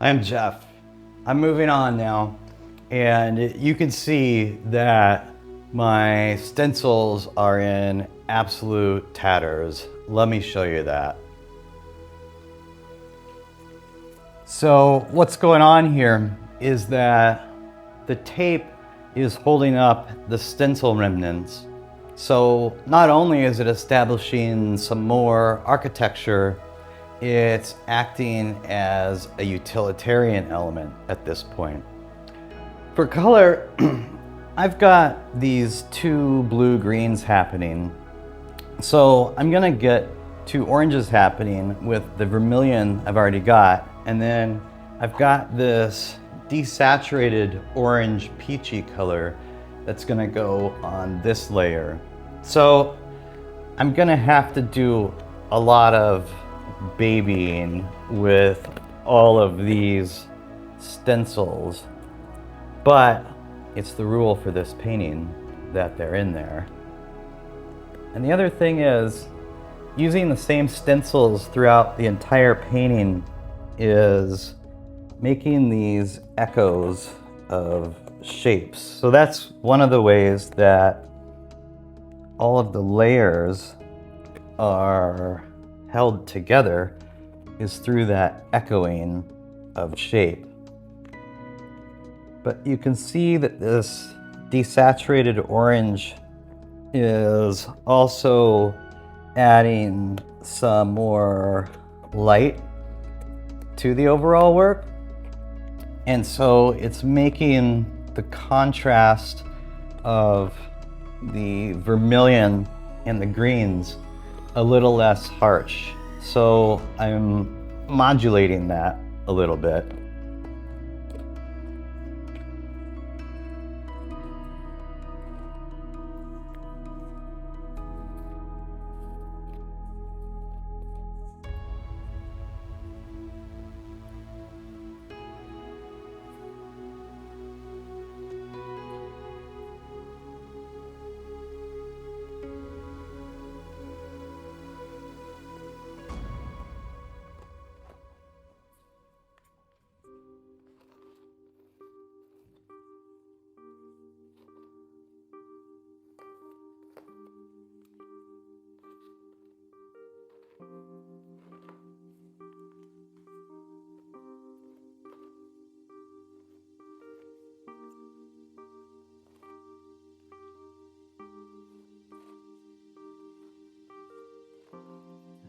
I'm Jeff. I'm moving on now, and you can see that my stencils are in absolute tatters. Let me show you that. So what's going on here is that the tape is holding up the stencil remnants. So not only is it establishing some more architecture, it's acting as a utilitarian element at this point. For color, I've got these two blue-greens happening. So I'm gonna get two oranges happening with the vermilion I've already got, and then I've got this desaturated orange peachy color that's gonna go on this layer. So I'm gonna have to do a lot of babying with all of these stencils, but it's the rule for this painting that they're in there. And the other thing is, using the same stencils throughout the entire painting is making these echoes of shapes. So that's one of the ways that all of the layers are held together, is through that echoing of shape. But you can see that this desaturated orange is also adding some more light to the overall work. And so it's making the contrast of the vermilion and the greens a little less harsh. So I'm modulating that a little bit.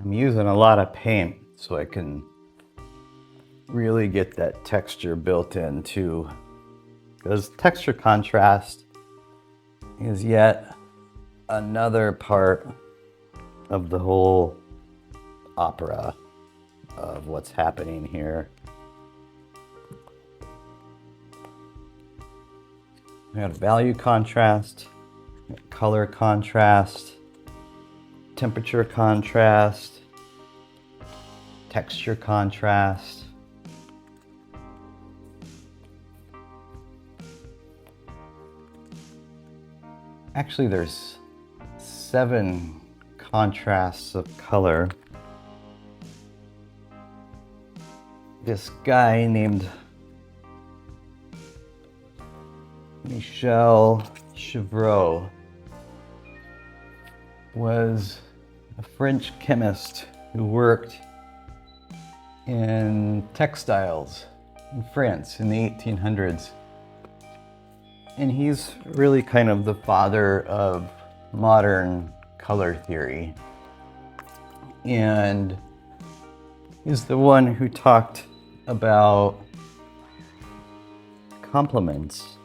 I'm using a lot of paint so I can really get that texture built in too, because texture contrast is yet another part of the whole opera of what's happening here. We got value contrast, color contrast, temperature contrast, texture contrast. Actually, there's 7 contrasts of color. This guy named Michel Chevreul was a French chemist who worked in textiles in France in the 1800s. And he's really kind of the father of modern color theory. And he's the one who talked about complements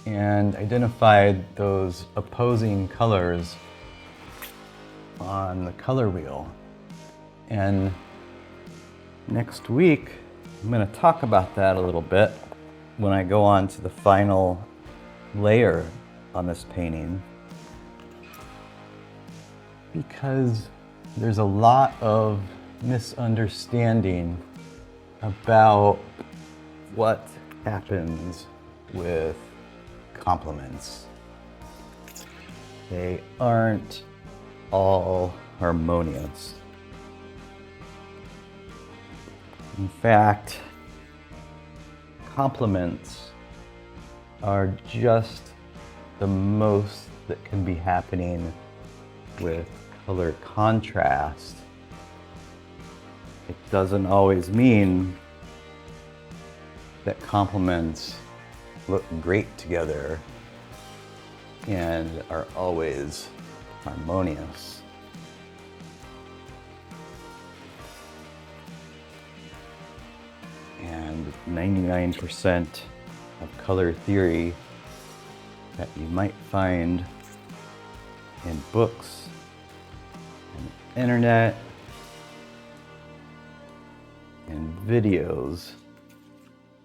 and identified those opposing colors on the color wheel. And next week, I'm going to talk about that a little bit when I go on to the final layer on this painting, because there's a lot of misunderstanding about what happens with complements. They aren't all harmonious. In fact, complements are just the most that can be happening with color contrast. It doesn't always mean that complements look great together and are always harmonious. And 99% of color theory that you might find in books and internet and videos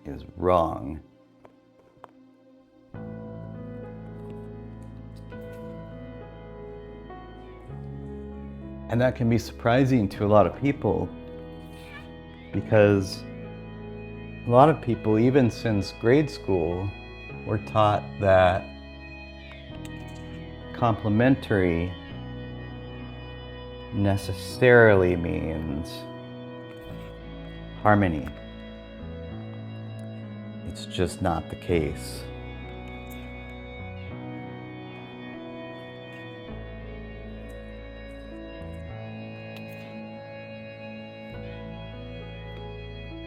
is wrong. And that can be surprising to a lot of people, because a lot of people, even since grade school, were taught that complementary necessarily means harmony. It's just not the case.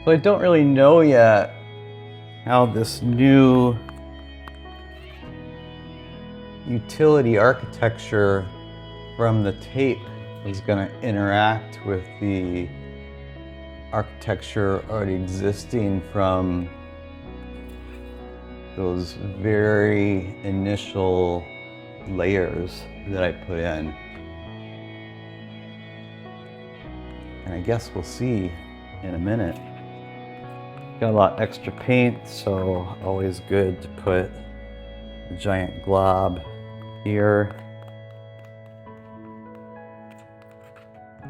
So I don't really know yet how this new utility architecture from the tape is going to interact with the architecture already existing from those very initial layers that I put in. And I guess we'll see in a minute. Got a lot extra paint, so always good to put a giant glob here.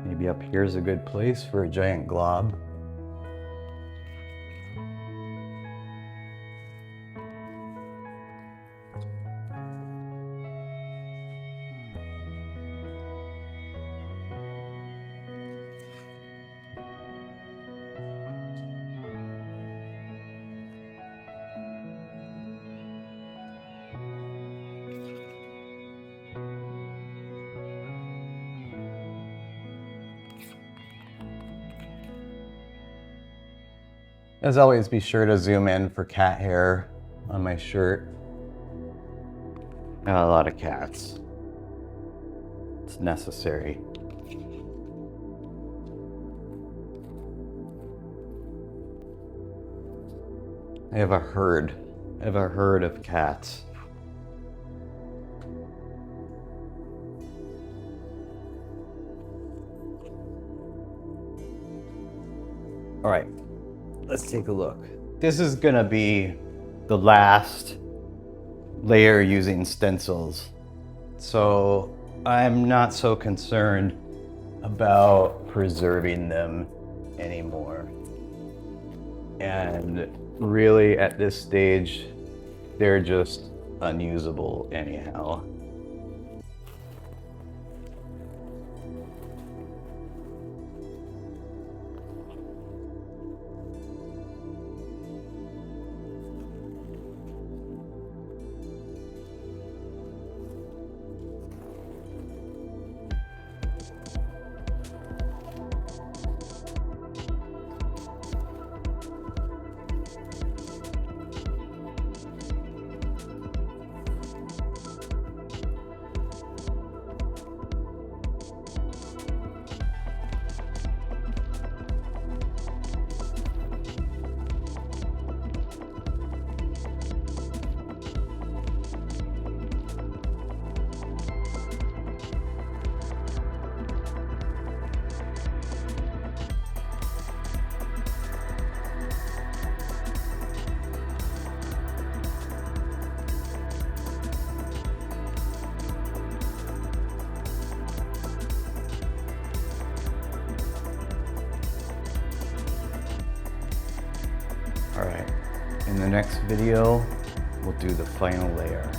Maybe up here is a good place for a giant glob. As always, be sure to zoom in for cat hair on my shirt. Got a lot of cats. It's necessary. I have a herd of cats. All right. Let's take a look. This is gonna be the last layer using stencils. So I'm not so concerned about preserving them anymore. And really at this stage, they're just unusable anyhow. All right, in the next video, we'll do the final layer.